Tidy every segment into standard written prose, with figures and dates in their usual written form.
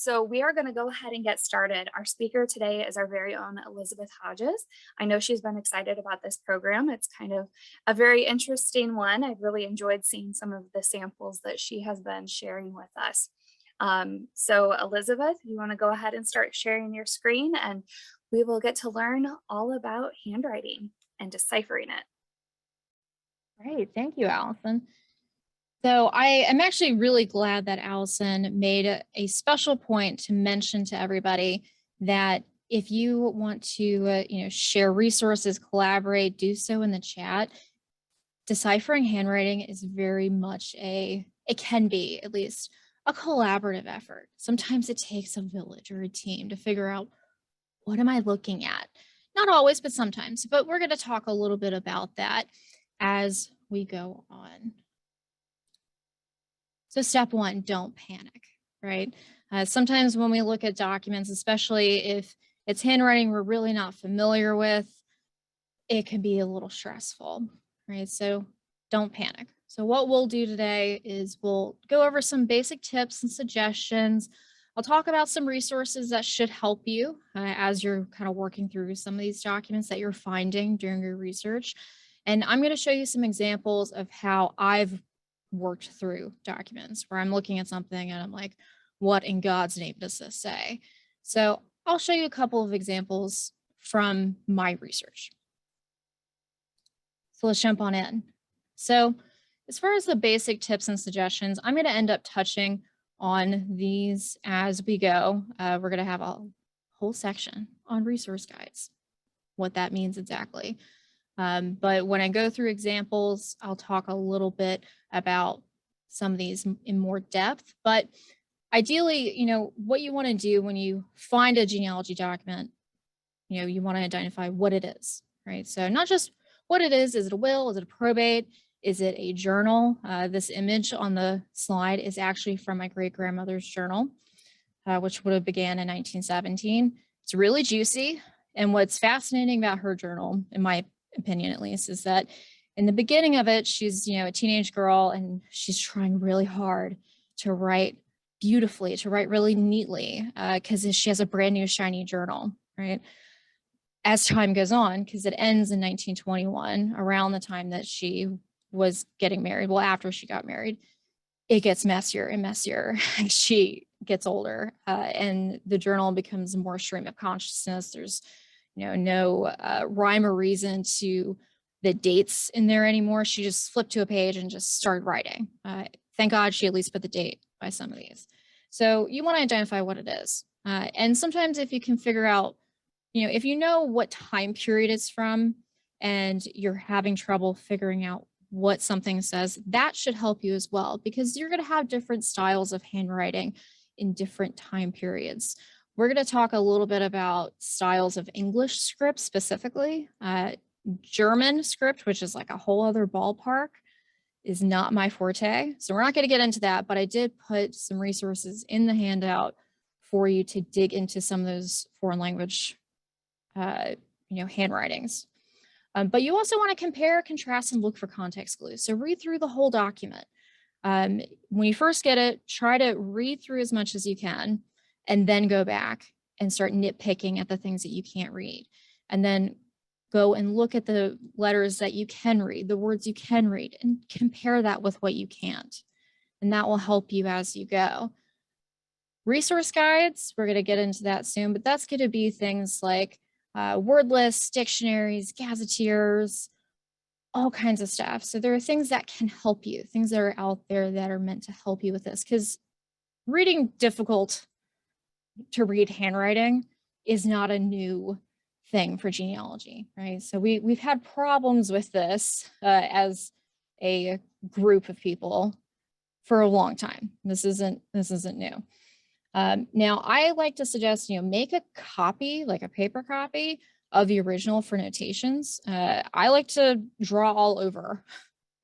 So we are going to go ahead and get started. Our speaker today is our very own Elizabeth Hodges. I know she's been excited about this program. It's kind of a very interesting one. I've really enjoyed seeing some of the samples that she has been sharing with us. So Elizabeth, you want to go ahead and start sharing your screen and we will get to learn all about handwriting and deciphering it. Great, thank you, Allison. So I am actually really glad that Allison made a special point to mention to everybody that if you want to, share resources, collaborate, do so in the chat. Deciphering handwriting is very much it can be at least a collaborative effort. Sometimes it takes a village or a team to figure out what am I looking at? Not always, but sometimes. But we're going to talk a little bit about that as we go on. So step one, don't panic, right? Sometimes when we look at documents, especially if it's handwriting we're really not familiar with, it can be a little stressful, right? So don't panic. So what we'll do today is we'll go over some basic tips and suggestions. I'll talk about some resources that should help you as you're kind of working through some of these documents that you're finding during your research. And I'm going to show you some examples of how I've worked through documents where I'm looking at something and I'm like, what in God's name does this say? So I'll show you a couple of examples from my research. So let's jump on in. So as far as the basic tips and suggestions, I'm going to end up touching on these as we go. We're going to have a whole section on resource guides, what that means exactly. But when I go through examples, I'll talk a little bit about some of these in more depth. But ideally, what you want to do when you find a genealogy document, you want to identify what it is, right? So not just what it is it a will? Is it a probate? Is it a journal? This image on the slide is actually from my great-grandmother's journal, which would have began in 1917. It's really juicy. And what's fascinating about her journal, in my opinion at least, is that in the beginning of it, she's a teenage girl and she's trying really hard to write beautifully, to write really neatly, because she has a brand new shiny journal, right? As time goes on, because it ends in 1921, around the time that she was getting married, well, after she got married, it gets messier and messier as she gets older, and the journal becomes more stream of consciousness. There's no rhyme or reason to the dates in there anymore. She just flipped to a page and just started writing. Thank God she at least put the date by some of these. So you want to identify what it is. And sometimes if you can figure out, if you know what time period it's from and you're having trouble figuring out what something says, that should help you as well, because you're going to have different styles of handwriting in different time periods. We're going to talk a little bit about styles of English script specifically. German script, which is like a whole other ballpark, is not my forte. So we're not going to get into that, but I did put some resources in the handout for you to dig into some of those foreign language, handwritings. But you also want to compare, contrast, and look for context clues. So read through the whole document. When you first get it, try to read through as much as you can, and then go back and start nitpicking at the things that you can't read. And then go and look at the letters that you can read, the words you can read, and compare that with what you can't. And that will help you as you go. Resource guides, we're going to get into that soon, but that's going to be things like word lists, dictionaries, gazetteers, all kinds of stuff. So there are things that can help you, things that are out there that are meant to help you with this, because reading difficult to read handwriting is not a new thing for genealogy, right? So we've had problems with this as a group of people for a long time. This isn't new. Now, I like to suggest, make a copy, like a paper copy of the original for notations. I like to draw all over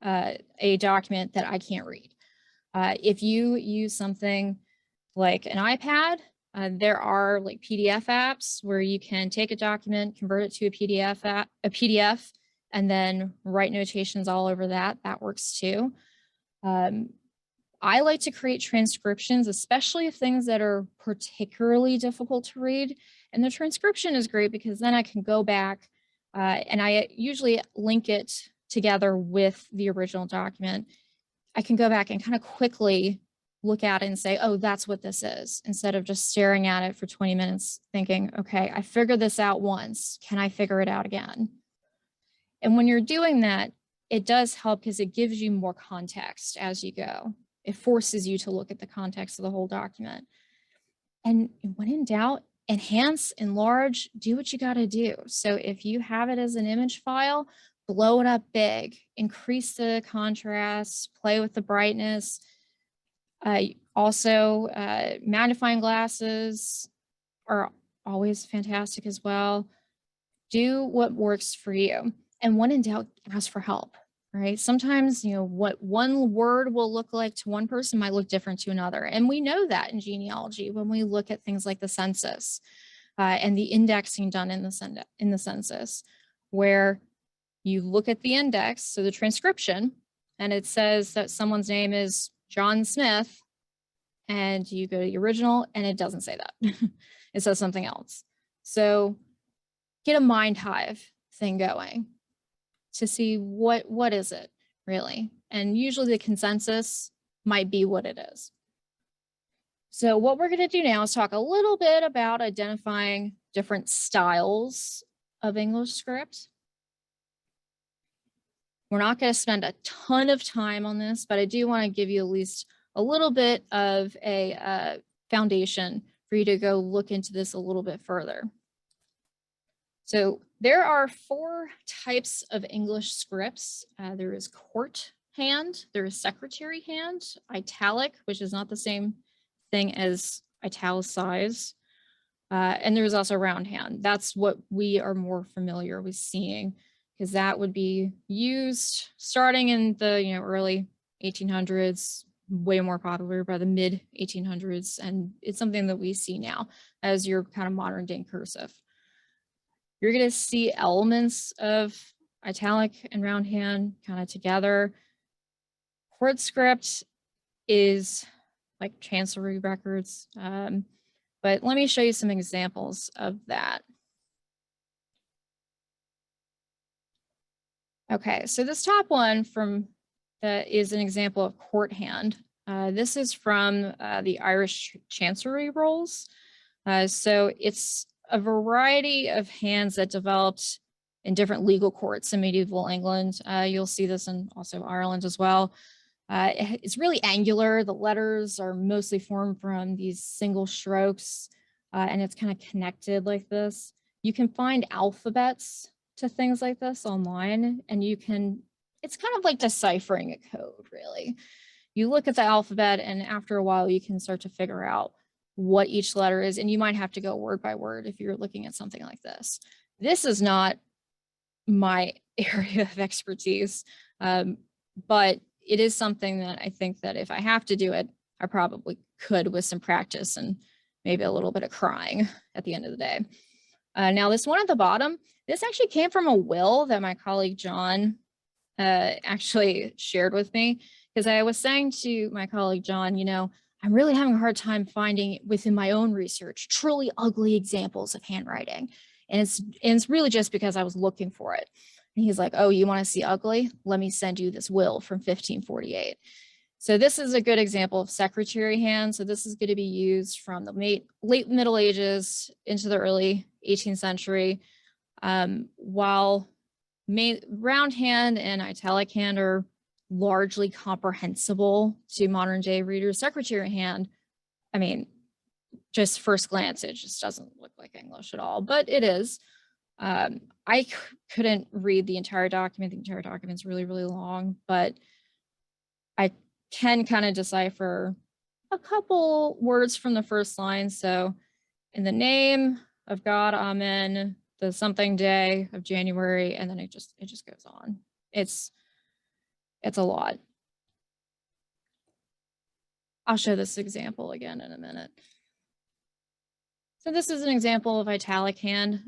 a document that I can't read. If you use something like an iPad, there are like PDF apps where you can take a document, convert it to a PDF, and then write notations all over that. That works too. I like to create transcriptions, especially of things that are particularly difficult to read. And the transcription is great because then I can go back and I usually link it together with the original document. I can go back and kind of quickly look at it and say, oh, that's what this is, instead of just staring at it for 20 minutes thinking, okay, I figured this out once. Can I figure it out again? And when you're doing that, it does help because it gives you more context as you go. It forces you to look at the context of the whole document. And when in doubt, enhance, enlarge, do what you got to do. So if you have it as an image file, blow it up big, increase the contrast, play with the brightness. Also, magnifying glasses are always fantastic as well. Do what works for you. And when in doubt, ask for help, right? Sometimes, what one word will look like to one person might look different to another. And we know that in genealogy when we look at things like the census and the indexing done in the census, where you look at the index, so the transcription, and it says that someone's name is John Smith, and you go to the original and it doesn't say that. It says something else. So get a mind hive thing going to see what is it really. And usually the consensus might be what it is. So what we're going to do now is talk a little bit about identifying different styles of English script. We're not going to spend a ton of time on this, but I do want to give you at least a little bit of a foundation for you to go look into this a little bit further. So there are 4 types of English scripts. There is court hand, there is secretary hand, italic, which is not the same thing as italicize, and there's also round hand. That's what we are more familiar with seeing, because that would be used starting in the early 1800s, way more popular by the mid 1800s, and it's something that we see now as your kind of modern day cursive. You're going to see elements of italic and round hand kind of together. Court script is like chancery records, but let me show you some examples of that. Okay, so this top one is an example of court hand. This is from the Irish Chancery Rolls. So it's a variety of hands that developed in different legal courts in medieval England. You'll see this in also Ireland as well. It's really angular. The letters are mostly formed from these single strokes, and it's kind of connected like this. You can find alphabets to things like this online, and it's kind of like deciphering a code, really. You look at the alphabet, and after a while, you can start to figure out what each letter is, and you might have to go word by word if you're looking at something like this. This is not my area of expertise, but it is something that I think that if I have to do it, I probably could with some practice and maybe a little bit of crying at the end of the day. Now this one at the bottom, this actually came from a will that my colleague John actually shared with me, because I was saying to my colleague John, I'm really having a hard time finding within my own research truly ugly examples of handwriting. And it's really just because I was looking for it. And he's like, oh, you want to see ugly? Let me send you this will from 1548. So this is a good example of secretary hand. So this is going to be used from the late Middle Ages into the early 18th century, while round hand and italic hand are largely comprehensible to modern day readers. Secretary hand, I mean, just first glance, it just doesn't look like English at all, but it is. I couldn't read the entire document. The entire document's really, really long, but I can kind of decipher a couple words from the first line. So in the name of God, amen, the something day of January, and then it just goes on. It's a lot. I'll show this example again in a minute. So this is an example of italic hand.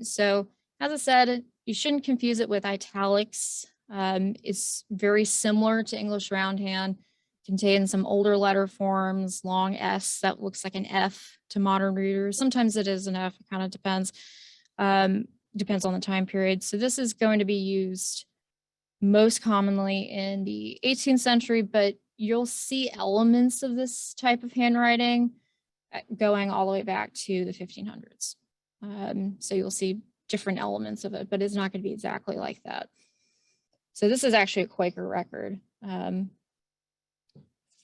So as I said, you shouldn't confuse it with italics. It's very similar to English round hand. contains some older letter forms, long S that looks like an F to modern readers. Sometimes it is an F, it kind of depends. Depends on the time period. So this is going to be used most commonly in the 18th century, but you'll see elements of this type of handwriting going all the way back to the 1500s. So you'll see different elements of it, but it's not going to be exactly like that. So this is actually a Quaker record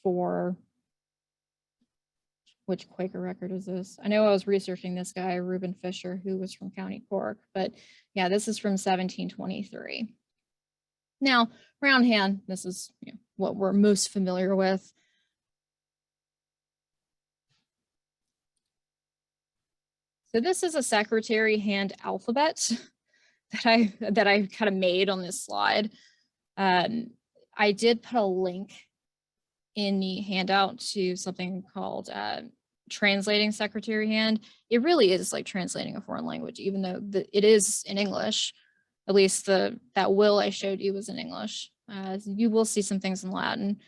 for, which Quaker record is this? I know I was researching this guy, Reuben Fisher, who was from County Cork, but yeah, this is from 1723. Now, round hand, this is what we're most familiar with. So this is a secretary hand alphabet that I kind of made on this slide. I did put a link in the handout to something called translating secretary hand. It really is like translating a foreign language, even though it is in English. At least that will I showed you was in English. You will see some things in Latin,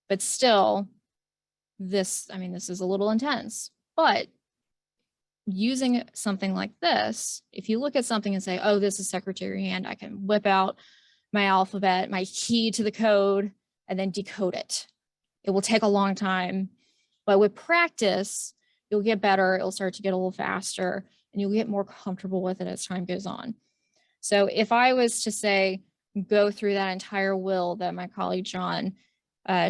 but still, this is a little intense. But using something like this, if you look at something and say, oh, this is secretary hand, I can whip out my alphabet, my key to the code, and then decode it. It will take a long time, but with practice, you'll get better. It'll start to get a little faster, and you'll get more comfortable with it as time goes on. So if I was to say, go through that entire will that my colleague John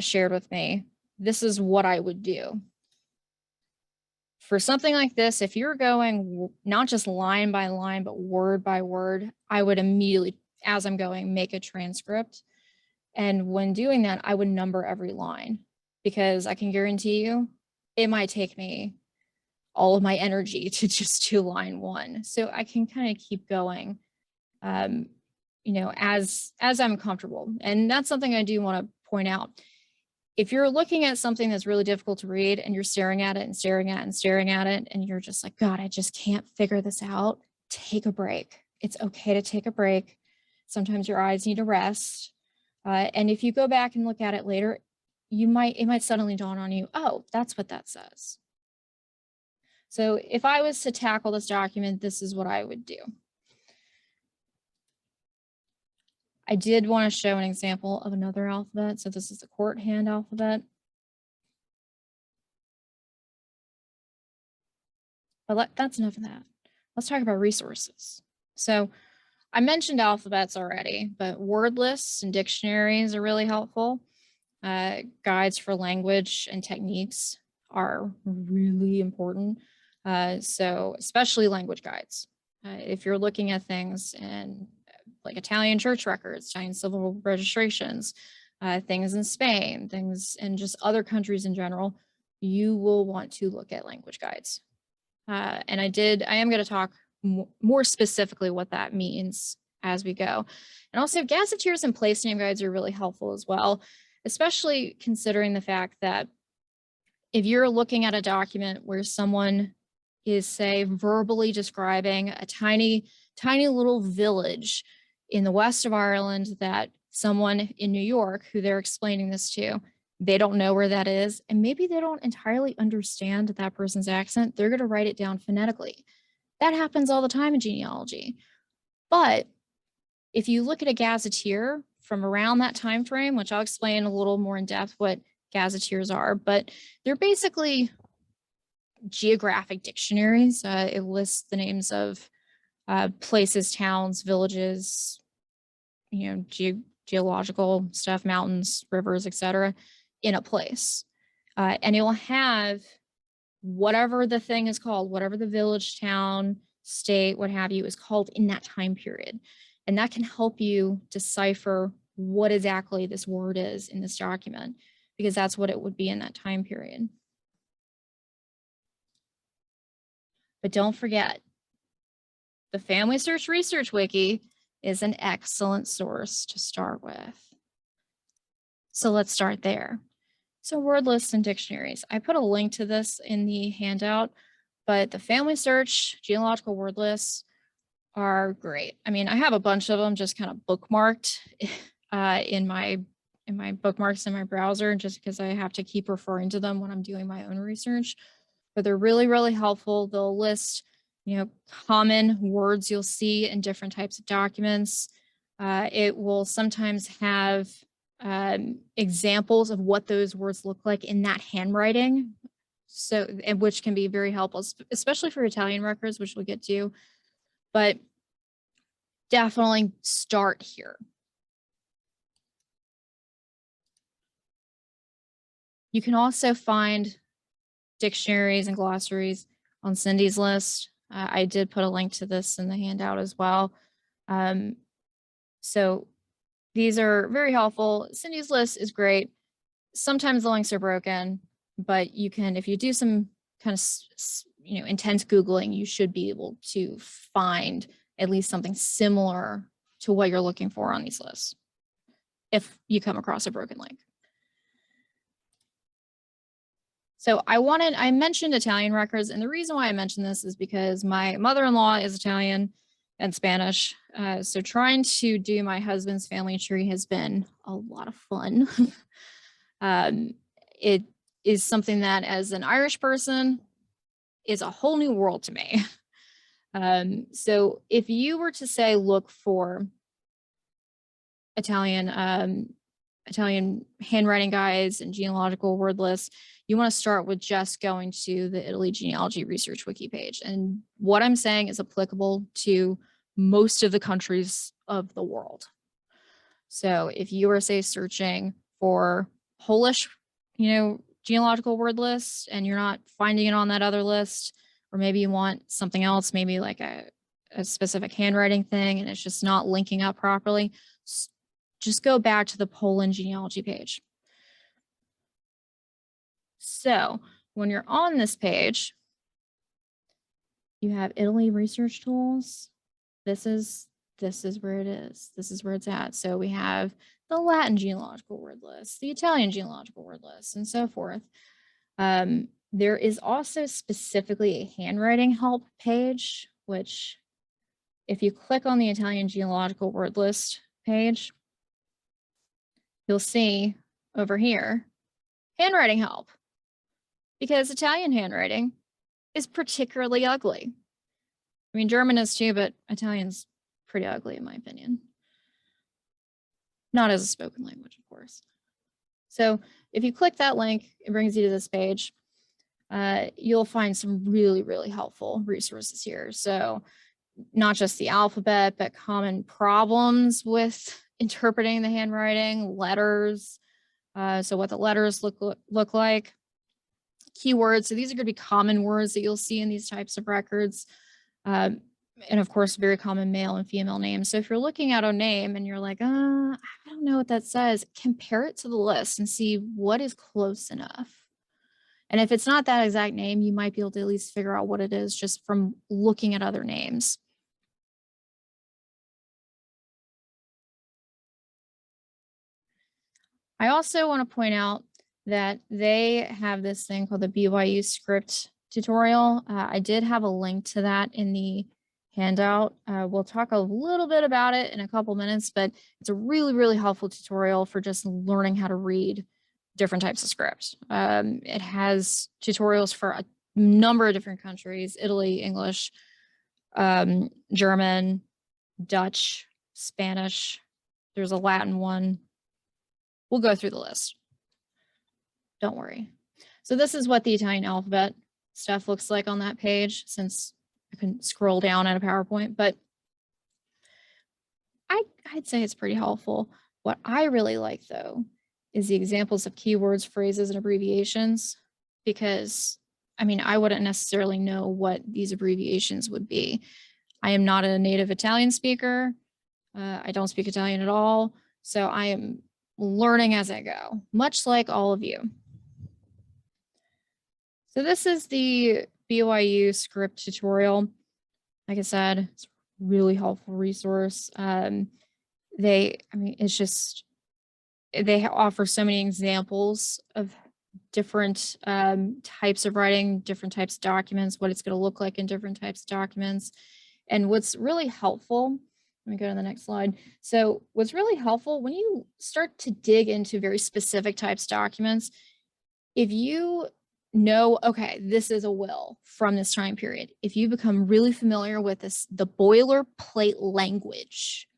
shared with me, this is what I would do. For something like this, if you're going not just line by line, but word by word, I would immediately, as I'm going, make a transcript. And when doing that, I would number every line, because I can guarantee you it might take me all of my energy to just do line one. So I can kind of keep going, as I'm comfortable. And that's something I do want to point out. If you're looking at something that's really difficult to read and you're staring at it and staring at it and staring at it, and you're just like, God, I just can't figure this out, take a break. It's okay to take a break. Sometimes your eyes need a rest. And if you go back and look at it later, it might suddenly dawn on you, oh, that's what that says. So if I was to tackle this document, this is what I would do. I did want to show an example of another alphabet. So this is the court hand alphabet. But that's enough of that. Let's talk about resources. So I mentioned alphabets already, but word lists and dictionaries are really helpful. Guides for language and techniques are really important. So especially language guides. If you're looking at things in like Italian church records, Italian civil registrations, things in Spain, things in just other countries in general, you will want to look at language guides. And I am going to talk more specifically what that means as we go. And also gazetteers and place name guides are really helpful as well, especially considering the fact that if you're looking at a document where someone is, say, verbally describing a tiny little village in the west of Ireland that someone in New York, who they're explaining this to, they don't know where that is, and maybe they don't entirely understand that person's accent, they're going to write it down phonetically. That happens all the time in genealogy. But if you look at a gazetteer from around that time frame, which I'll explain a little more in depth what gazetteers are, but they're basically geographic dictionaries. It lists the names of places, towns, villages, geological stuff, mountains, rivers, etc., in a place. And it will have whatever the thing is called, whatever the village, town, state, what have you, is called in that time period. And that can help you decipher what exactly this word is in this document, because that's what it would be in that time period. But don't forget, the Family Search Research Wiki is an excellent source to start with. So let's start there. So word lists and dictionaries. I put a link to this in the handout, but the Family Search genealogical word lists are great. I mean, I have a bunch of them just kind of bookmarked in my in my bookmarks in my browser just because I have to keep referring to them when I'm doing my own research. But they're really, really helpful. They'll list, common words you'll see in different types of documents. It will sometimes have examples of what those words look like in that handwriting. So, and which can be very helpful, especially for Italian records, which we'll get to. But definitely start here. You can also find dictionaries and glossaries on Cindy's list. I did put a link to this in the handout as well. So these are very helpful. Cindy's list is great. Sometimes the links are broken, but you can, if you do some kind of, intense Googling, you should be able to find at least something similar to what you're looking for on these lists if you come across a broken link. So I mentioned Italian records, and the reason why I mentioned this is because my mother-in-law is Italian and Spanish. So trying to do my husband's family tree has been a lot of fun. It is something that, as an Irish person, is a whole new world to me. So if you were to say, look for Italian handwriting guides and genealogical word lists, you want to start with just going to the Italy Genealogy Research Wiki page. And what I'm saying is applicable to most of the countries of the world. So if you are, say, searching for Polish, genealogical word lists, and you're not finding it on that other list, or maybe you want something else, maybe like a specific handwriting thing, and it's just not linking up properly, just go back to the Poland genealogy page. So when you're on this page, you have Italy research tools. This is where it is. This is where it's at. So we have the Latin genealogical word list, the Italian genealogical word list, and so forth. There is also specifically a handwriting help page, which if you click on the Italian genealogical word list page, you'll see over here, handwriting help, because Italian handwriting is particularly ugly. I mean, German is too, but Italian's pretty ugly in my opinion. Not as a spoken language, of course. So if you click that link, it brings you to this page. You'll find some really, really helpful resources here. So not just the alphabet, but common problems with interpreting the handwriting, letters. So what the letters look like, keywords. So these are going to be common words that you'll see in these types of records. And of course, very common male and female names. So if you're looking at a name and you're like, I don't know what that says, compare it to the list and see what is close enough. And if it's not that exact name, you might be able to at least figure out what it is just from looking at other names. I also want to point out that they have this thing called the BYU script tutorial. I did have a link to that in the handout. We'll talk a little bit about it in a couple minutes, but it's a really, really helpful tutorial for just learning how to read different types of scripts. It has tutorials for a number of different countries: Italy, English, German, Dutch, Spanish. There's a Latin one. We'll go through the list. Don't worry. So this is what the Italian alphabet stuff looks like on that page, since I couldn't scroll down at a PowerPoint, but I'd say it's pretty helpful. What I really like, though, is the examples of keywords, phrases, and abbreviations, because, I mean, I wouldn't necessarily know what these abbreviations would be. I am not a native Italian speaker. I don't speak Italian at all. So I am learning as I go, much like all of you. So this is the BYU script tutorial. Like I said, it's a really helpful resource. They offer so many examples of different types of writing, different types of documents, what it's going to look like in different types of documents. And what's really helpful Let me go to the next slide. So what's really helpful when you start to dig into very specific types of documents, if you know, okay, this is a will from this time period, if you become really familiar with this, the boilerplate language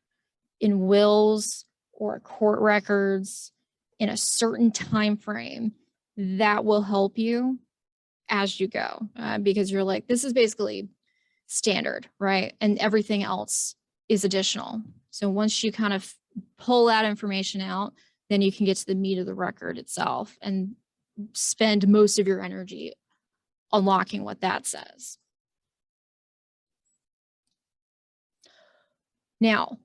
in wills or court records in a certain time frame, that will help you as you go, because you're like, this is basically standard, right? And everything else is additional. So once you kind of pull that information out, then you can get to the meat of the record itself and spend most of your energy unlocking what that says. Now,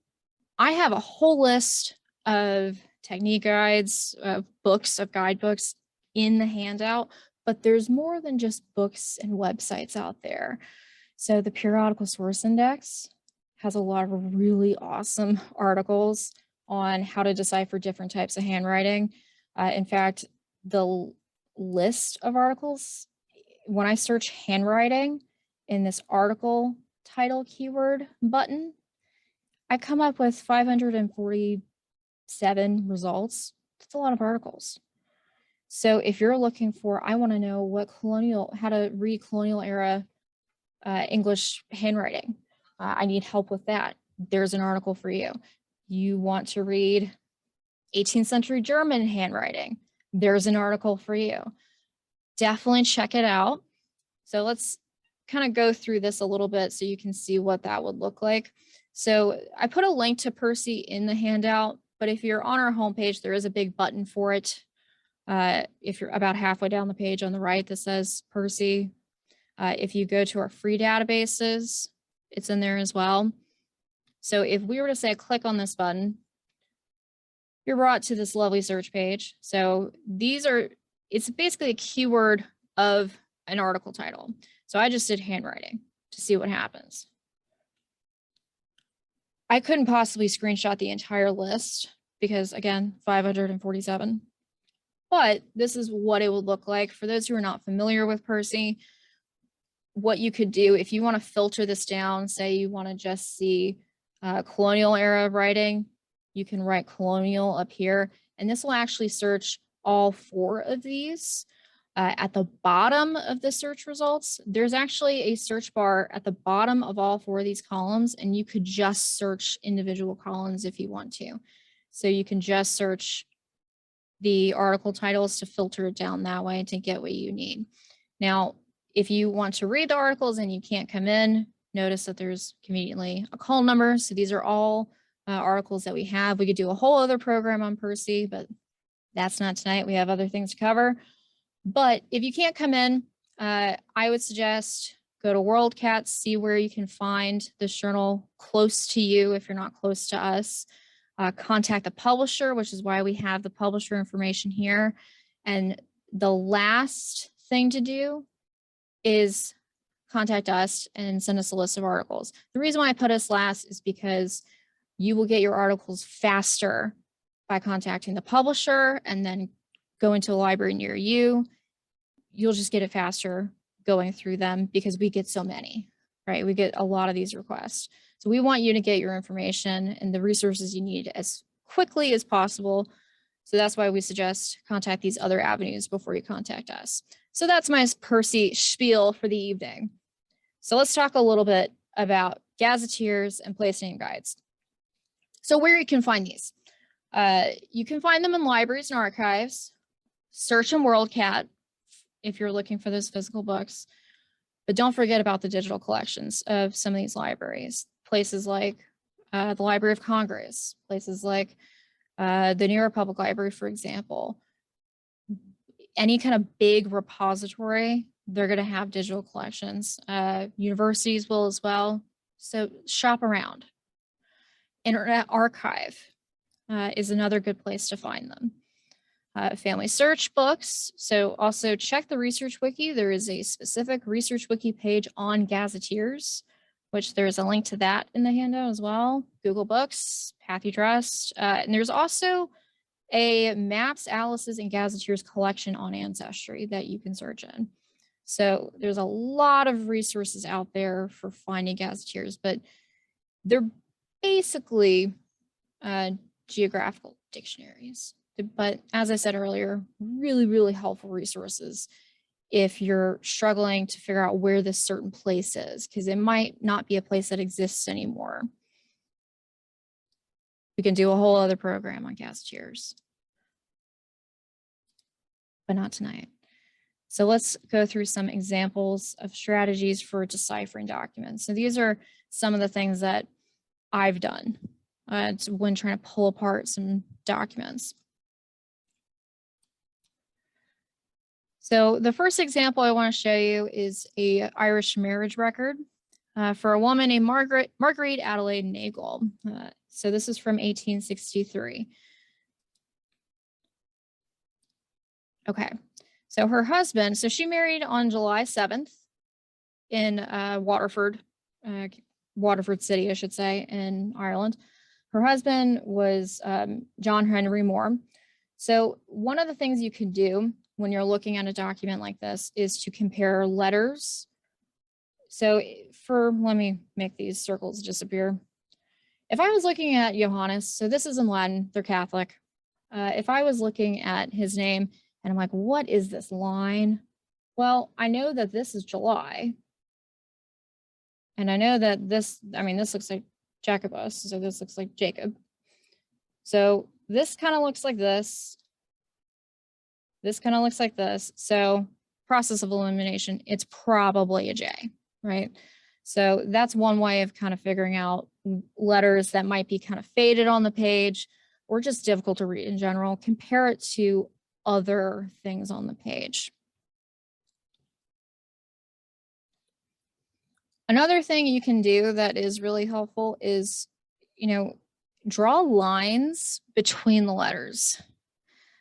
I have a whole list of technique guides, of books, of guidebooks in the handout, but there's more than just books and websites out there. So the Periodical Source Index has a lot of really awesome articles on how to decipher different types of handwriting. In fact, the list of articles, when I search handwriting in this article title keyword button, I come up with 547 results. That's a lot of articles. So if you're looking for, I want to know what how to read colonial era English handwriting, I need help with that. There's an article for you. You want to read 18th century German handwriting. There's an article for you. Definitely check it out. So let's kind of go through this a little bit so you can see what that would look like. So I put a link to Percy in the handout, but if you're on our homepage, there is a big button for it. If you're about halfway down the page on the right that says Percy, if you go to our free databases, it's in there as well. So if we were to say click on this button, you're brought to this lovely search page. So it's basically a keyword of an article title. So I just did handwriting to see what happens. I couldn't possibly screenshot the entire list because, again, 547. But this is what it would look like. For those who are not familiar with Percy, what you could do if you want to filter this down, say you want to just see colonial era writing, you can write colonial up here, and this will actually search all 4 of these. At the bottom of the search results, there's actually a search bar at the bottom of all 4 of these columns, and you could just search individual columns if you want to. So you can just search the article titles to filter it down that way to get what you need. Now, if you want to read the articles and you can't come in, notice that there's conveniently a call number. So these are all articles that we have. We could do a whole other program on Percy, but that's not tonight. We have other things to cover. But if you can't come in, I would suggest go to WorldCat, see where you can find this journal close to you if you're not close to us. Contact the publisher, which is why we have the publisher information here. And the last thing to do is contact us and send us a list of articles. The reason why I put us last is because you will get your articles faster by contacting the publisher and then going to a library near you. You'll just get it faster going through them because we get so many, right? We get a lot of these requests. So we want you to get your information and the resources you need as quickly as possible. So that's why we suggest contact these other avenues before you contact us. So that's my Percy spiel for the evening. So let's talk a little bit about gazetteers and place name guides. So where you can find these. You can find them in libraries and archives. Search in WorldCat if you're looking for those physical books. But don't forget about the digital collections of some of these libraries. Places like the Library of Congress, places like the New York Public Library, for example. Any kind of big repository, they're going to have digital collections. Universities will as well. So shop around. Internet Archive is another good place to find them. Family search books. So also check the research wiki. There is a specific research wiki page on gazetteers, which there's a link to that in the handout as well. Google Books, Path You Trust. And there's also a maps, atlases, and gazetteers collection on Ancestry that you can search in. So there's a lot of resources out there for finding gazetteers, but they're basically geographical dictionaries. But as I said earlier, really, really helpful resources if you're struggling to figure out where this certain place is, because it might not be a place that exists anymore. We can do a whole other program on gazetteers, but not tonight. So let's go through some examples of strategies for deciphering documents. So these are some of the things that I've done when trying to pull apart some documents. So the first example I want to show you is a Irish marriage record for a woman named Marguerite Adelaide Nagle. So this is from 1863. Okay, so her husband, so she married on July 7th in Waterford City, I should say, in Ireland. Her husband was John Henry Moore. So one of the things you can do when you're looking at a document like this is to compare letters. So let me make these circles disappear. If I was looking at Johannes, so this is in Latin, they're Catholic. If I was looking at his name and I'm like, what is this line? Well, I know that this is July. And I know that this looks like Jacobus, so this looks like Jacob. So this kind of looks like this. This kind of looks like this. So process of elimination, it's probably a J, right? So that's one way of kind of figuring out letters that might be kind of faded on the page or just difficult to read in general. Compare it to other things on the page. Another thing you can do that is really helpful is, draw lines between the letters,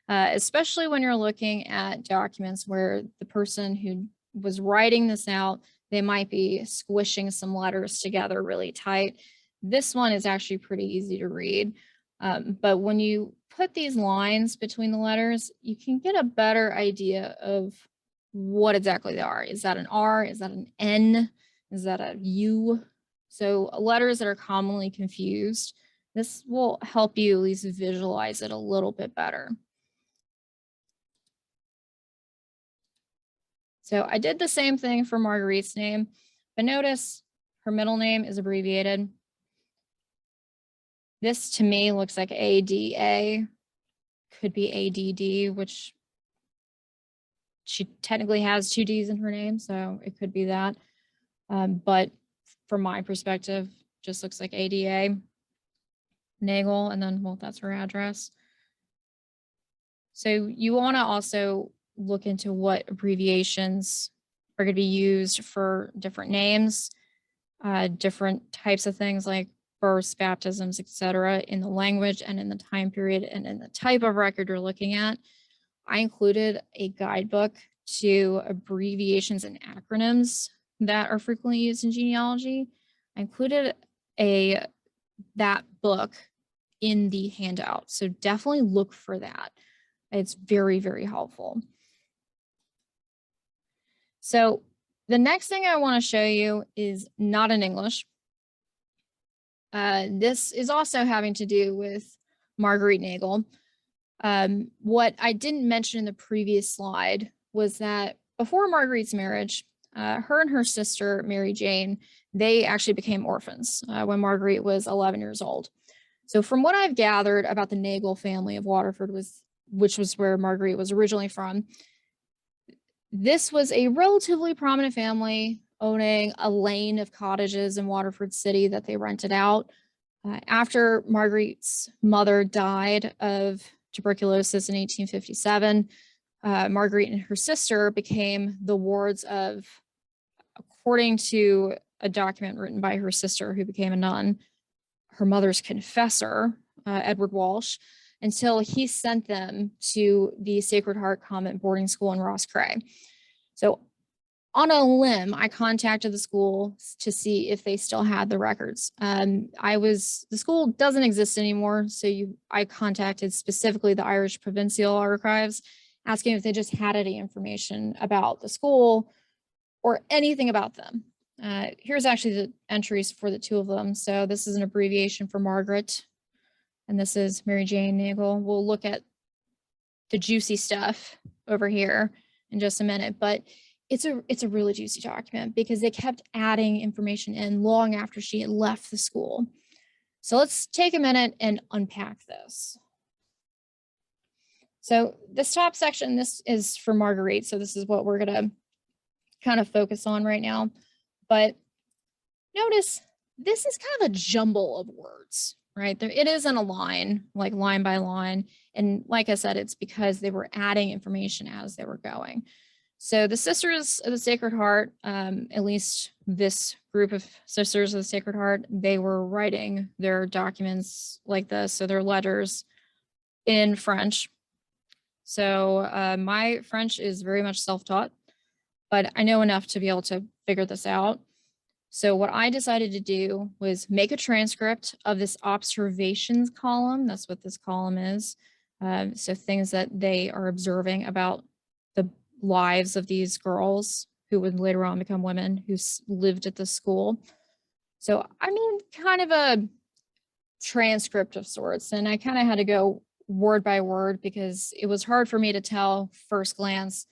especially when you're looking at documents where the person who was writing this out, they might be squishing some letters together really tight. This one is actually pretty easy to read. But when you put these lines between the letters, you can get a better idea of what exactly they are. Is that an R? Is that an N? Is that a U? So letters that are commonly confused, this will help you at least visualize it a little bit better. So I did the same thing for Marguerite's name, but notice her middle name is abbreviated. This to me looks like ADA, could be ADD, which she technically has 2 Ds in her name, so it could be that. But from my perspective, just looks like ADA, Nagel, and then, well, that's her address. So you want to also look into what abbreviations are going to be used for different names, different types of things like births, baptisms, etc., in the language and in the time period and in the type of record you're looking at. I included a guidebook to abbreviations and acronyms that are frequently used in genealogy. I included that book in the handout, so definitely look for that. It's very, very helpful. So the next thing I want to show you is not in English. This is also having to do with Marguerite Nagle. What I didn't mention in the previous slide was that before Marguerite's marriage, her and her sister, Mary Jane, they actually became orphans when Marguerite was 11 years old. So from what I've gathered about the Nagle family of Waterford, which was where Marguerite was originally from, this was a relatively prominent family owning a lane of cottages in Waterford City that they rented out. After Marguerite's mother died of tuberculosis in 1857, Marguerite and her sister became the wards of, according to a document written by her sister who became a nun, her mother's confessor, Edward Walsh, until he sent them to the Sacred Heart Convent boarding school in Ross Cray. So on a limb, I contacted the school to see if they still had the records. The school doesn't exist anymore, so I contacted specifically the Irish Provincial Archives, asking if they just had any information about the school or anything about them. Here's actually the entries for the two of them. So this is an abbreviation for Margaret, and this is Mary Jane Nagel. We'll look at the juicy stuff over here in just a minute, but it's a really juicy document because they kept adding information in long after she had left the school. So let's take a minute and unpack this. So this top section, this is for Marguerite. So this is what we're gonna kind of focus on right now. But notice this is kind of a jumble of words, right? It isn't a line, like line by line. And like I said, it's because they were adding information as they were going. So the Sisters of the Sacred Heart, at least this group of Sisters of the Sacred Heart, they were writing their documents like this, so their letters in French. So my French is very much self-taught, but I know enough to be able to figure this out. So what I decided to do was make a transcript of this observations column. That's what this column is. So things that they are observing about the lives of these girls who would later on become women who lived at the school. So I mean, kind of a transcript of sorts. And I kind of had to go word by word because it was hard for me to tell first glance,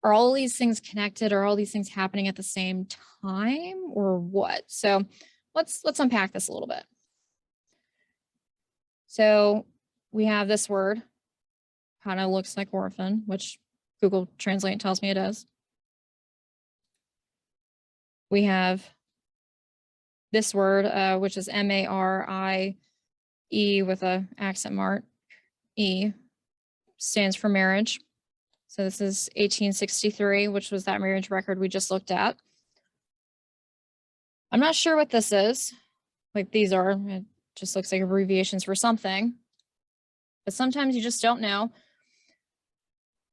are all these things connected? Are all these things happening at the same time or what? So let's unpack this a little bit. So we have this word, kind of looks like orphan, which Google Translate tells me it is. We have this word, which is M-A-R-I-E with an accent mark. E stands for marriage. So this is 1863, which was that marriage record we just looked at. I'm not sure what this is. Like these are, it just looks like abbreviations for something. But sometimes you just don't know.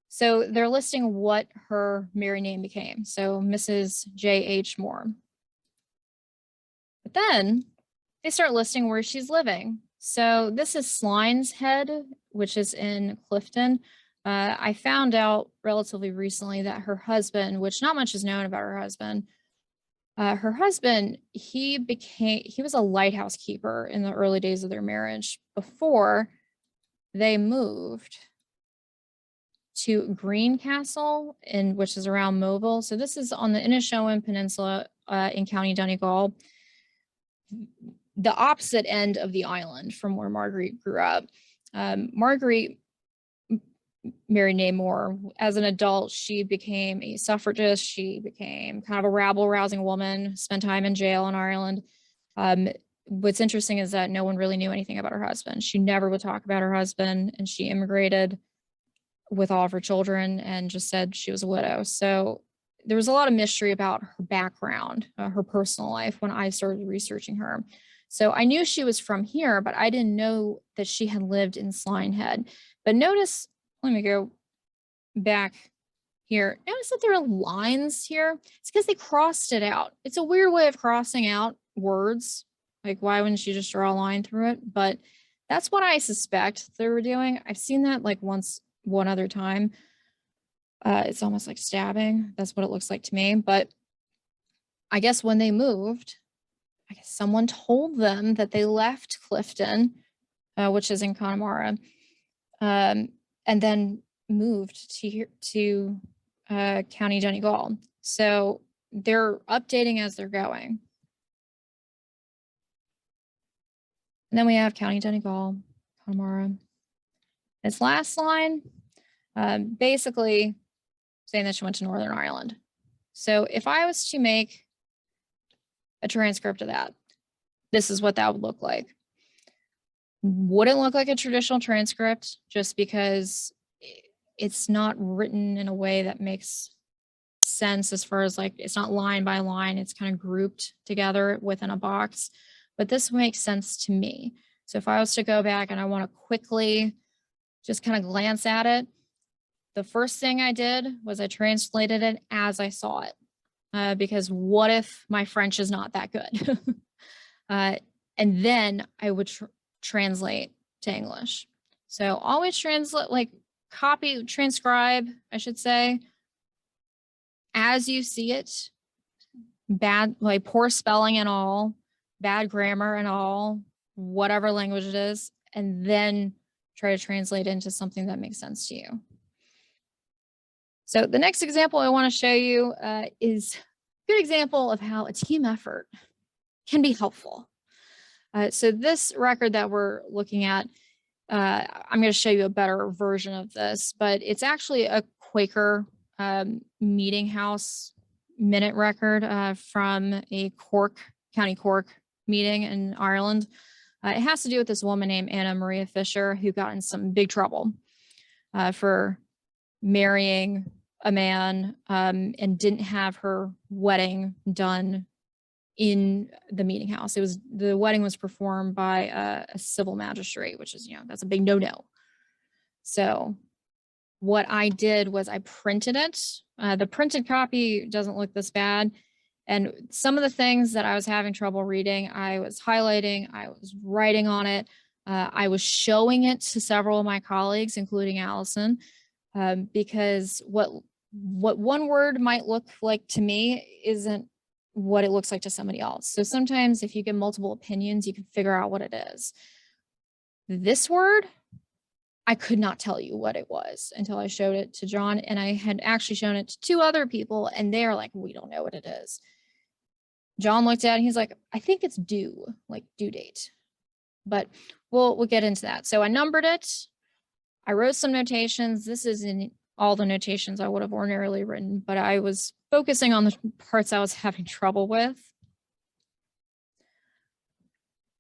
So they're listing what her married name became. So Mrs. J.H. Moore. But then they start listing where she's living. So this is Sline's Head, which is in Clifton. I found out relatively recently that her husband, which not much is known about her husband, he was a lighthouse keeper in the early days of their marriage before they moved to Greencastle, which is around Moville. So this is on the Inishowen Peninsula in County Donegal, the opposite end of the island from where Marguerite grew up. Marguerite married Nay Moore. As an adult, she became a suffragist. She became kind of a rabble-rousing woman, spent time in jail in Ireland. What's interesting is that no one really knew anything about her husband. She never would talk about her husband, and she immigrated with all of her children and just said she was a widow. So there was a lot of mystery about her background, her personal life when I started researching her. So I knew she was from here, but I didn't know that she had lived in Sline Head. But notice, let me go back here. Notice that there are lines here. It's because they crossed it out. It's a weird way of crossing out words. Like, why wouldn't you just draw a line through it? But that's what I suspect they were doing. I've seen that like one other time. It's almost like stabbing. That's what it looks like to me. But I guess when they moved, I guess someone told them that they left Clifton, which is in Connemara, and then moved to County Donegal. So they're updating as they're going. And then we have County Donegal, Connemara. This last line, basically saying that she went to Northern Ireland. So if I was to make a transcript of that, this is what that would look like. Wouldn't look like a traditional transcript just because it's not written in a way that makes sense as far as like, it's not line by line, it's kind of grouped together within a box, but this makes sense to me. So if I was to go back and I want to quickly just kind of glance at it, the first thing I did was I translated it as I saw it, because what if my French is not that good? And then I would translate to English. So always translate, like transcribe, I should say, as you see it. bad, like poor spelling and all, bad grammar and all, whatever language it is, and then try to translate into something that makes sense to you. So the next example I want to show you is a good example of how a team effort can be helpful. So this record that we're looking at, I'm going to show you a better version of this, but it's actually a Quaker meeting house minute record from a County Cork meeting in Ireland. It has to do with this woman named Anna Maria Fisher, who got in some big trouble for marrying a man and didn't have her wedding done in the meeting house. The wedding was performed by a civil magistrate, which is, that's a big no-no. So what I did was I printed it. The printed copy doesn't look this bad. And some of the things that I was having trouble reading, I was highlighting, I was writing on it. I was showing it to several of my colleagues, including Allison, because what one word might look like to me isn't what it looks like to somebody else. So sometimes if you get multiple opinions, you can figure out what it is. This word, I could not tell you what it was until I showed it to John, and I had actually shown it to 2 other people, and they're like, we don't know what it is. John looked at it and he's like, I think it's due, like due date. But we'll get into that. So I numbered it. I wrote some notations. This isn't all the notations I would have ordinarily written, but I was focusing on the parts I was having trouble with.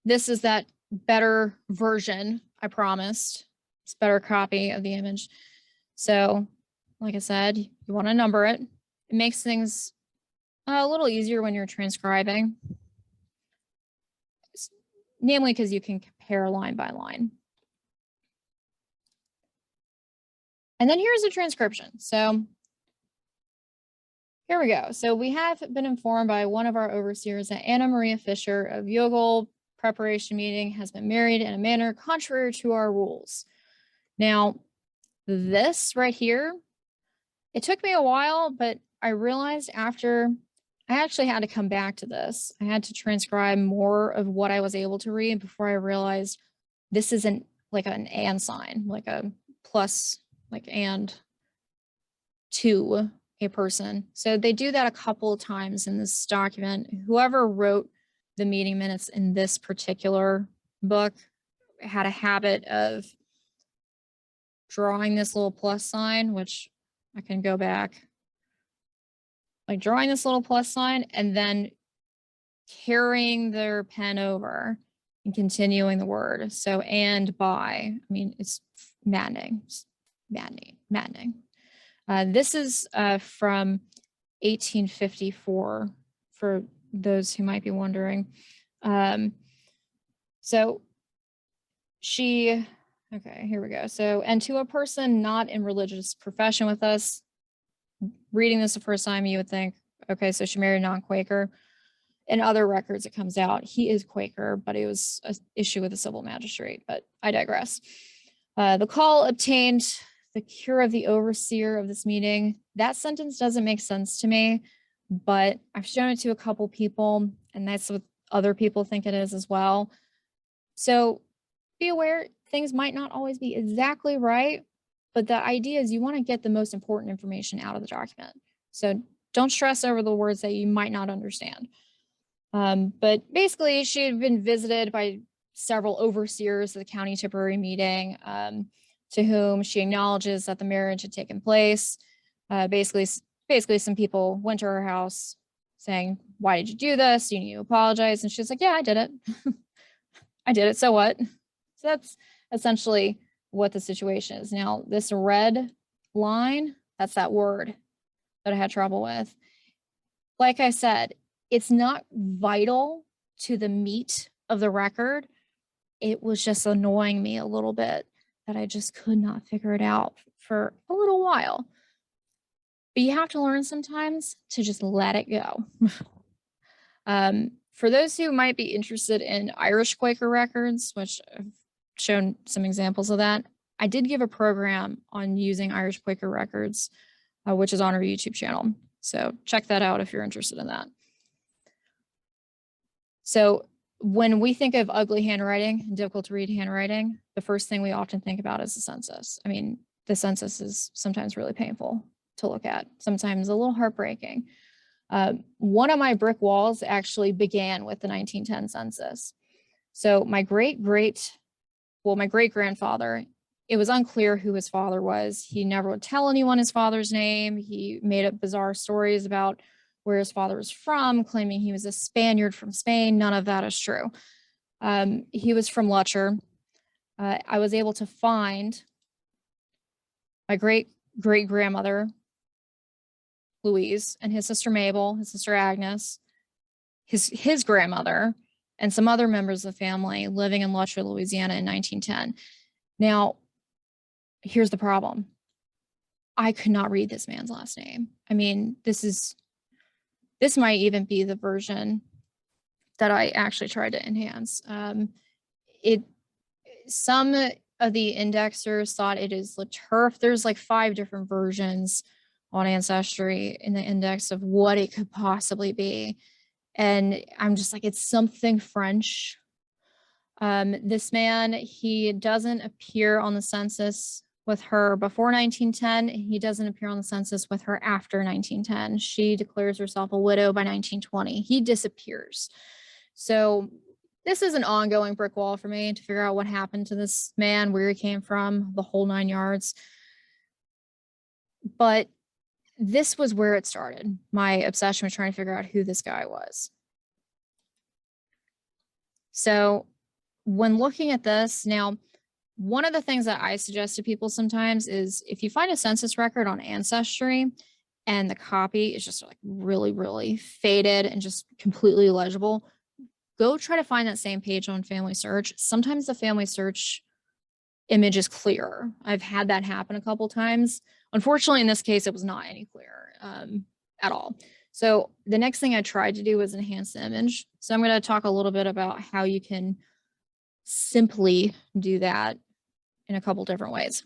This is that better version, I promised. It's a better copy of the image. So, like I said, you want to number it. It makes things a little easier when you're transcribing, namely because you can compare line by line. And then here's a transcription. So here we go. So we have been informed by one of our overseers that Anna Maria Fisher of Yogle preparation meeting has been married in a manner contrary to our rules. Now, this right here, it took me a while, but I realized after I actually had to come back to this. I had to transcribe more of what I was able to read before I realized this isn't like an and sign, like a plus, like and to a person. So they do that a couple of times in this document. Whoever wrote the meeting minutes in this particular book had a habit of drawing this little plus sign, which I can go back, like drawing this little plus sign and then carrying their pen over and continuing the word. So, and by, I mean, it's maddening, maddening. This is from 1854, for those who might be wondering. So she, okay, here we go. So, and to a person not in religious profession with us, reading this the first time, you would think, okay, so she married a non-Quaker. In other records, it comes out he is Quaker, but it was an issue with a civil magistrate, but I digress. The call obtained the cure of the overseer of this meeting. That sentence doesn't make sense to me, but I've shown it to a couple people, and that's what other people think it is as well. So be aware, things might not always be exactly right, but the idea is you want to get the most important information out of the document. So don't stress over the words that you might not understand. But basically, she had been visited by several overseers of the county Tipperary meeting, to whom she acknowledges that the marriage had taken place. Basically, some people went to her house saying, why did you do this? You need to apologize. And she's like, yeah, I did it. I did it. So what? So that's essentially what the situation is. Now, this red line, that's that word that I had trouble with. Like I said, it's not vital to the meat of the record. It was just annoying me a little bit that I just could not figure it out for a little while. But you have to learn sometimes to just let it go. For those who might be interested in Irish Quaker records, which I've shown some examples of that, I did give a program on using Irish Quaker records, which is on our YouTube channel. So check that out if you're interested in that. So when we think of ugly handwriting and difficult to read handwriting, the first thing we often think about is the census. I mean, the census is sometimes really painful to look at, sometimes a little heartbreaking. One of my brick walls actually began with the 1910 census. So my great-grandfather, it was unclear who his father was. He never would tell anyone his father's name. He made up bizarre stories about where his father was from, claiming he was a Spaniard from Spain. None of that is true. He was from Lutcher. I was able to find my great-grandmother, Louise, and his sister Mabel, his sister Agnes, his grandmother, and some other members of the family living in Lutcher, Louisiana in 1910. Now, here's the problem. I could not read this man's last name. I mean, this might even be the version that I actually tried to enhance. Some of the indexers thought it is Laturf. There's like 5 different versions on Ancestry in the index of what it could possibly be. And I'm just like, it's something French. This man, he doesn't appear on the census with her before 1910. He doesn't appear on the census with her after 1910. She declares herself a widow by 1920. He disappears. So this is an ongoing brick wall for me to figure out what happened to this man, where he came from, the whole 9 yards. But this was where it started. My obsession was trying to figure out who this guy was. So when looking at this, now, one of the things that I suggest to people sometimes is if you find a census record on Ancestry and the copy is just like really, really faded and just completely illegible, go try to find that same page on Family Search. Sometimes the Family Search image is clearer. I've had that happen a couple times. Unfortunately, in this case, it was not any clearer at all. So the next thing I tried to do was enhance the image. So I'm going to talk a little bit about how you can simply do that in a couple different ways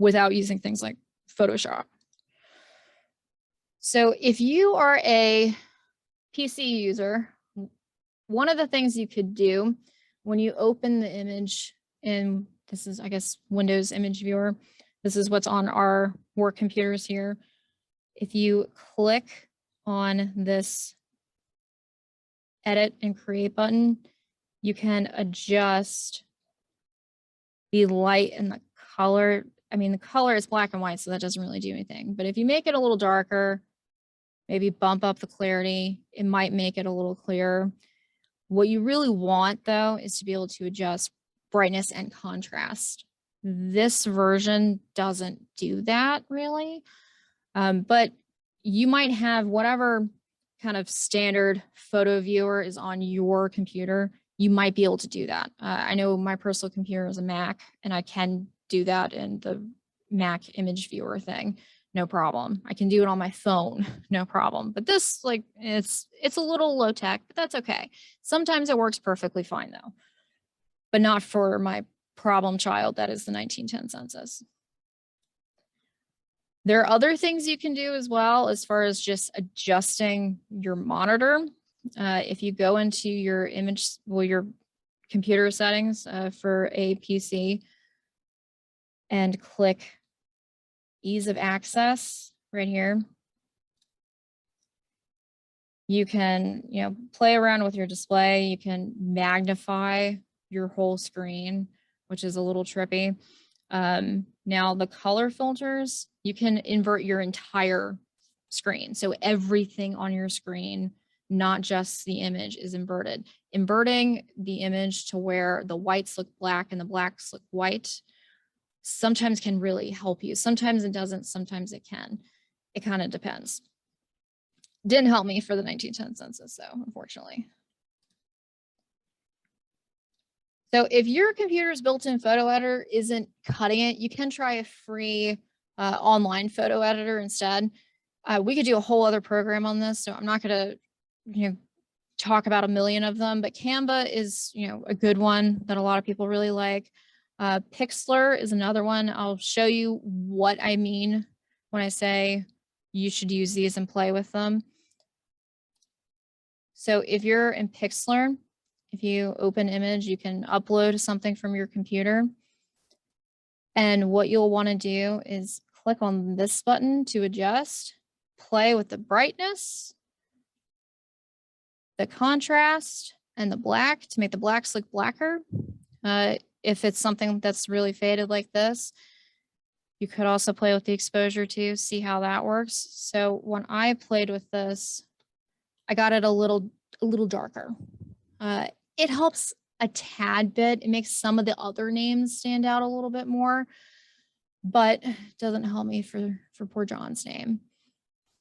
without using things like Photoshop. So if you are a PC user, one of the things you could do when you open the image in, this is, I guess, Windows Image Viewer, this is what's on our work computers here. If you click on this edit and create button, you can adjust the light and the color. I mean, the color is black and white, so that doesn't really do anything. But if you make it a little darker, maybe bump up the clarity, it might make it a little clearer. What you really want, though, is to be able to adjust brightness and contrast. This version doesn't do that really, but you might have whatever kind of standard photo viewer is on your computer. You might be able to do that. I know my personal computer is a Mac, and I can do that in the Mac image viewer thing. No problem. I can do it on my phone, no problem. But this, like, it's a little low tech, but that's okay. Sometimes it works perfectly fine though, but not for my problem child that is the 1910 census. There are other things you can do as well as far as just adjusting your monitor. If you go into your your computer settings for a PC and click ease of access right here, you can, play around with your display. You can magnify your whole screen, which is a little trippy. Now the color filters, you can invert your entire screen. So everything on your screen, not just the image, is inverted. Inverting the image to where the whites look black and the blacks look white sometimes can really help you. Sometimes it doesn't, sometimes it can. It kind of depends. Didn't help me for the 1910 census though, unfortunately. So if your computer's built-in photo editor isn't cutting it, you can try a free online photo editor instead. We could do a whole other program on this, so I'm not going to talk about a million of them, but Canva is a good one that a lot of people really like. Pixlr is another one. I'll show you what I mean when I say you should use these and play with them. So if you're in Pixlr, if you open image, you can upload something from your computer. And what you'll want to do is click on this button to adjust, play with the brightness, the contrast, and the black to make the blacks look blacker. If it's something that's really faded like this, you could also play with the exposure too, see how that works. So when I played with this, I got it a little darker. It helps a tad bit. It makes some of the other names stand out a little bit more, but doesn't help me for poor John's name.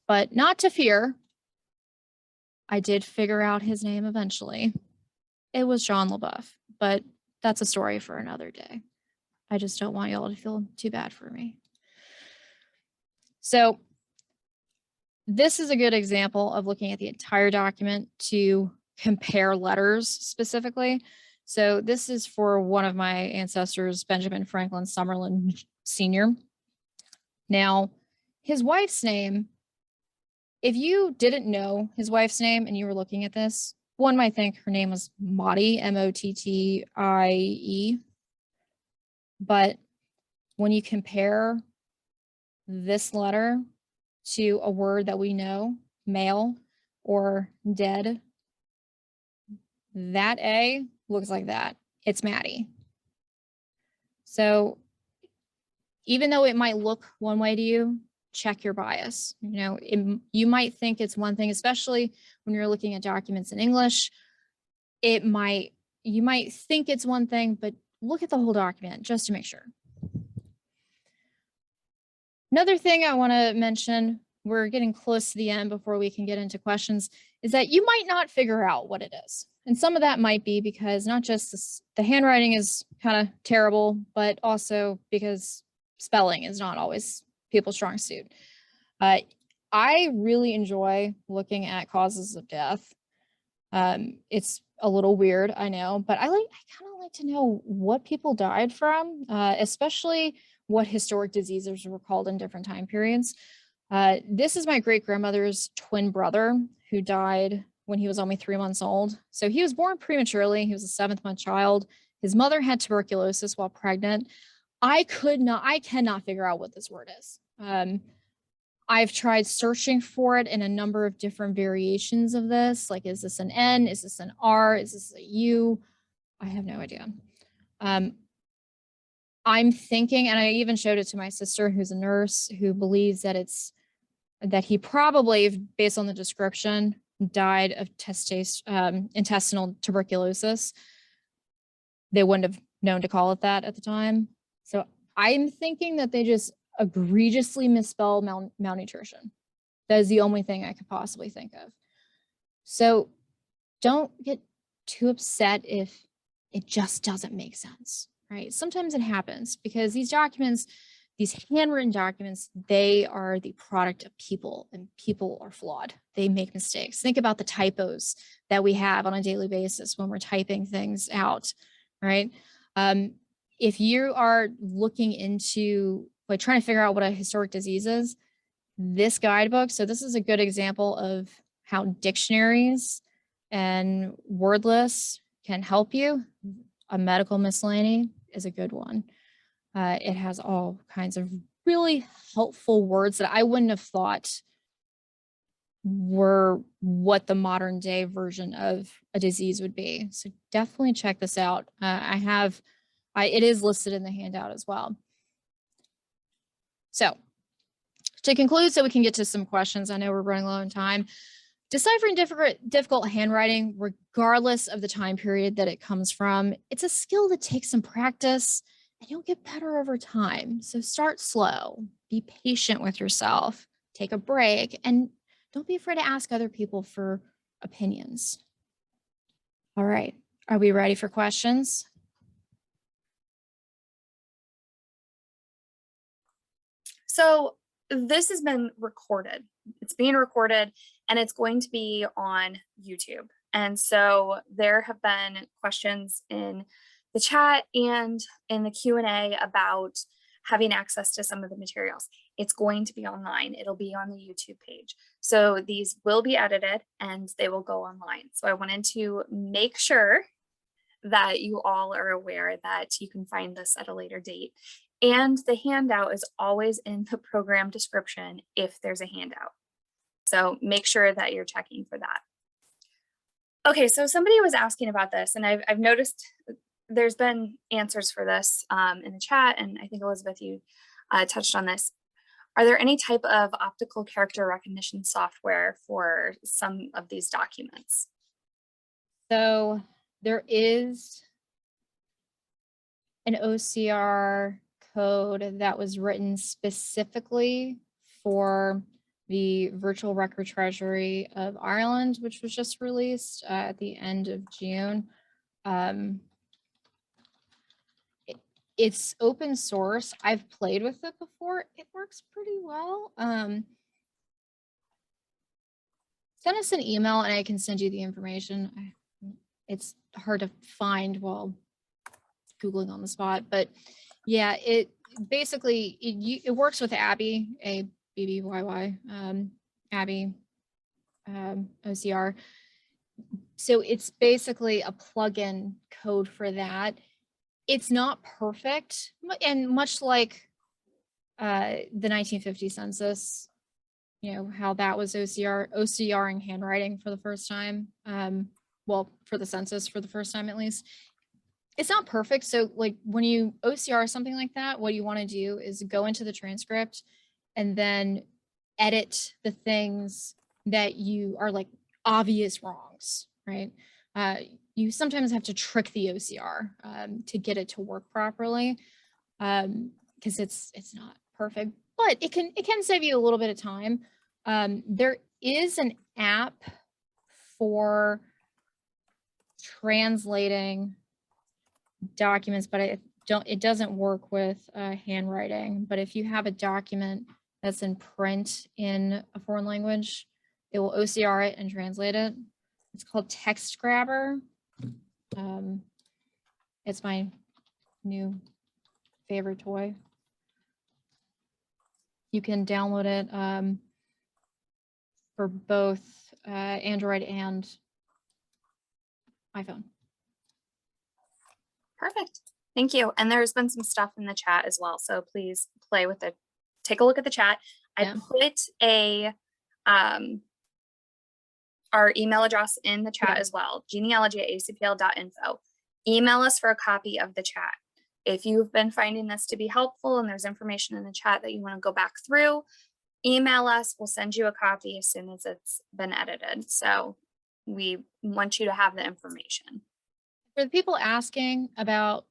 But not to fear, I did figure out his name eventually. It was John LaBeouf, but that's a story for another day. I just don't want y'all to feel too bad for me. So this is a good example of looking at the entire document to compare letters specifically. So this is for one of my ancestors, Benjamin Franklin Summerlin Sr. Now, his wife's name, if you didn't know his wife's name and you were looking at this, one might think her name was Mottie, Mottie. But when you compare this letter to a word that we know, male or dead, that A looks like that. It's Maddie. So even though it might look one way to you, check your bias. You know, you might think it's one thing, especially when you're looking at documents in English. You might think it's one thing, but look at the whole document just to make sure. Another thing I want to mention, we're getting close to the end before we can get into questions, is that you might not figure out what it is. And some of that might be because not just the handwriting is kind of terrible, but also because spelling is not always people's strong suit. I really enjoy looking at causes of death. It's a little weird, I know, but I kind of like to know what people died from, especially what historic diseases were called in different time periods. This is my great-grandmother's twin brother who died when he was only 3 months old. So he was born prematurely. He was a 7th-month child. His mother had tuberculosis while pregnant. I cannot figure out what this word is. I've tried searching for it in a number of different variations of this. Like, is this an N? Is this an R? Is this a U? I have no idea. I'm thinking, and I even showed it to my sister, who's a nurse, who believes that he probably, based on the description, died of intestinal tuberculosis. They wouldn't have known to call it that at the time. So I'm thinking that they just egregiously misspelled malnutrition. That is the only thing I could possibly think of. So don't get too upset if it just doesn't make sense, right? Sometimes it happens because these documents, these handwritten documents, they are the product of people, and people are flawed. They make mistakes. Think about the typos that we have on a daily basis when we're typing things out, right? If you are looking into like trying to figure out what a historic disease is, this guidebook, so this is a good example of how dictionaries and word lists can help you. A medical miscellany is a good one. It has all kinds of really helpful words that I wouldn't have thought were what the modern day version of a disease would be. So definitely check this out. It is listed in the handout as well. So to conclude, so we can get to some questions, I know we're running low on time. Deciphering difficult handwriting, regardless of the time period that it comes from, it's a skill that takes some practice and you'll get better over time. So start slow, be patient with yourself, take a break, and don't be afraid to ask other people for opinions. All right, are we ready for questions? So this has been recorded. It's being recorded and it's going to be on YouTube. And so there have been questions in the chat and in the Q&A about having access to some of the materials. it's going to be online. It'll be on the YouTube page. So these will be edited and they will go online. So I wanted to make sure that you all are aware that you can find this at a later date. And the handout is always in the program description if there's a handout. So make sure that you're checking for that. Okay, so somebody was asking about this, and I've noticed there's been answers for this in the chat, and I think Elizabeth, you touched on this. Are there any type of optical character recognition software for some of these documents? So there is an OCR code that was written specifically for the Virtual Record Treasury of Ireland, which was just released at the end of June. It's open source. I've played with it before. It works pretty well. Send us an email and I can send you the information. It's hard to find while Googling on the spot, but yeah, it basically, it works with Abby, ABBYY, Abby, OCR. So it's basically a plugin code for that. It's not perfect, and much like the 1950 census, you know, how that was OCRing handwriting for the first time. Well, for the census for the first time, at least. It's not perfect. So like when you OCR something like that, what you want to do is go into the transcript and then edit the things that you are like obvious wrongs, right? You sometimes have to trick the OCR to get it to work properly because it's not perfect, but it can save you a little bit of time. There is an app for translating documents, but it doesn't work with handwriting. But if you have a document that's in print in a foreign language, it will OCR it and translate it. It's called Text Grabber. It's my new favorite toy. You can download it for both Android and iPhone. Perfect. Thank you. And there's been some stuff in the chat as well. So please play with it. Take a look at the chat. Yeah. I put our email address in the chat as well, genealogy@acpl.info. Email us for a copy of the chat. If you've been finding this to be helpful and there's information in the chat that you want to go back through, email us. We'll send you a copy as soon as it's been edited. So we want you to have the information. For the people asking about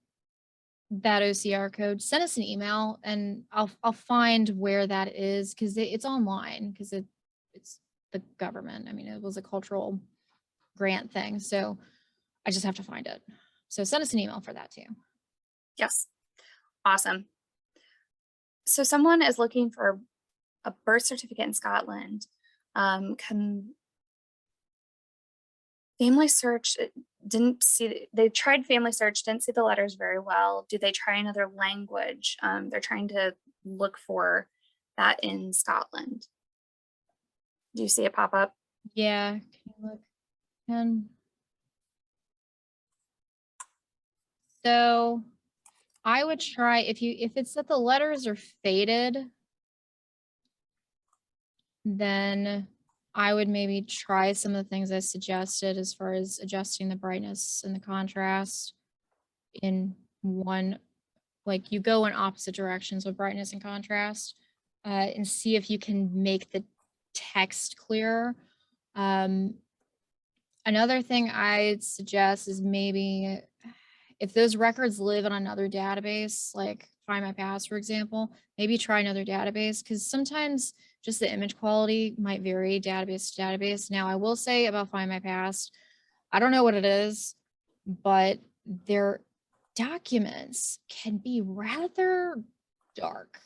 that OCR code, send us an email and I'll find where that is because it's online because it's the government. I mean, it was a cultural grant thing, so I just have to find it. So send us an email for that too. Yes. Awesome. So someone is looking for a birth certificate in Scotland. Can family search, didn't see, they tried family search, didn't see the letters very well. Do they try another language? They're trying to look for that in Scotland. Do you see it pop up? Yeah, can you look? So I would try if it's that the letters are faded, then I would maybe try some of the things I suggested as far as adjusting the brightness and the contrast in one, like you go in opposite directions with brightness and contrast and see if you can make the text clearer. Another thing I'd suggest is maybe if those records live in another database, like Find My Past, for example, maybe try another database because sometimes just the image quality might vary database to database. Now, I will say about Find My Past, I don't know what it is, but their documents can be rather dark.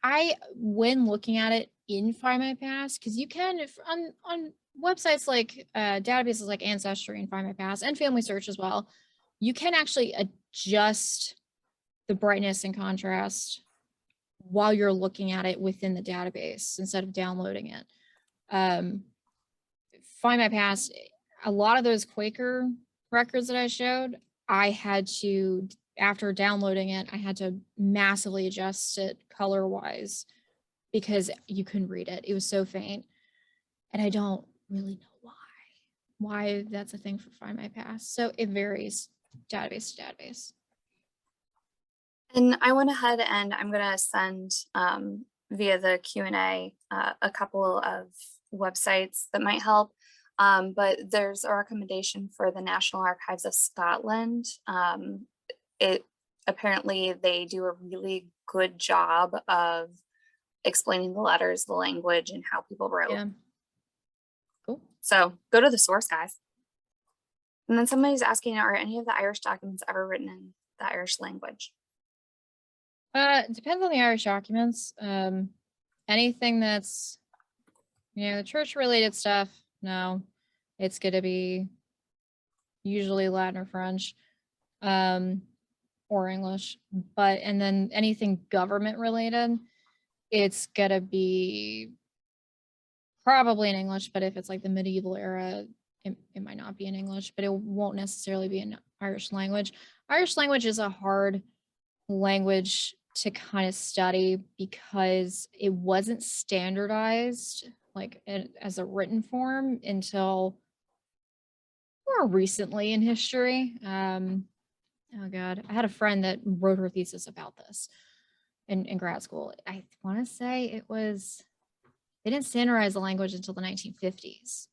I when looking at it in Find My Past, because you can on websites like databases like Ancestry and Find My Past and Family Search as well, you can actually adjust the brightness and contrast while you're looking at it within the database instead of downloading it. Find My Past, a lot of those Quaker records that I showed, I had to, after downloading it, I had to massively adjust it color wise because you couldn't read it. It was so faint. And I don't really know why that's a thing for Find My Past. So it varies database to database. And I went ahead and I'm going to send via the Q&A a couple of websites that might help. But there's a recommendation for the National Archives of Scotland. Apparently they do a really good job of explaining the letters, the language, and how people wrote. Yeah. Cool. So go to the source, guys. And then somebody's asking, are any of the Irish documents ever written in the Irish language? It depends on the Irish documents. Anything that's, church related stuff, no, it's going to be usually Latin or French, or English. And then anything government related, it's going to be probably in English, but if it's like the medieval era, it might not be in English, but it won't necessarily be in Irish language. Irish language is a hard language to kind of study because it wasn't standardized like as a written form until more recently in history. Oh God, I had a friend that wrote her thesis about this in grad school. I want to say they didn't standardize the language until the 1950s.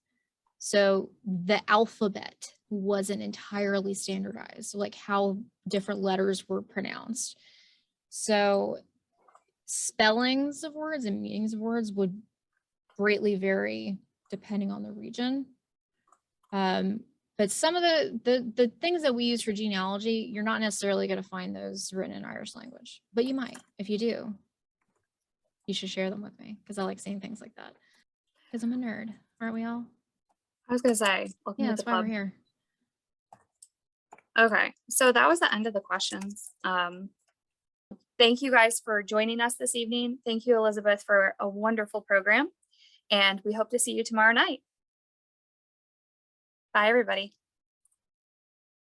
So the alphabet wasn't entirely standardized, like how different letters were pronounced. So spellings of words and meanings of words would greatly vary depending on the region. But some of the things that we use for genealogy, you're not necessarily going to find those written in Irish language, but you might. If you do, you should share them with me because I like seeing things like that. Because I'm a nerd, aren't we all? I was going to say, welcome Yeah, to that's the why club. we're here. Okay, so that was the end of the questions. Thank you guys for joining us this evening. Thank you, Elizabeth, for a wonderful program. And we hope to see you tomorrow night. Bye, everybody.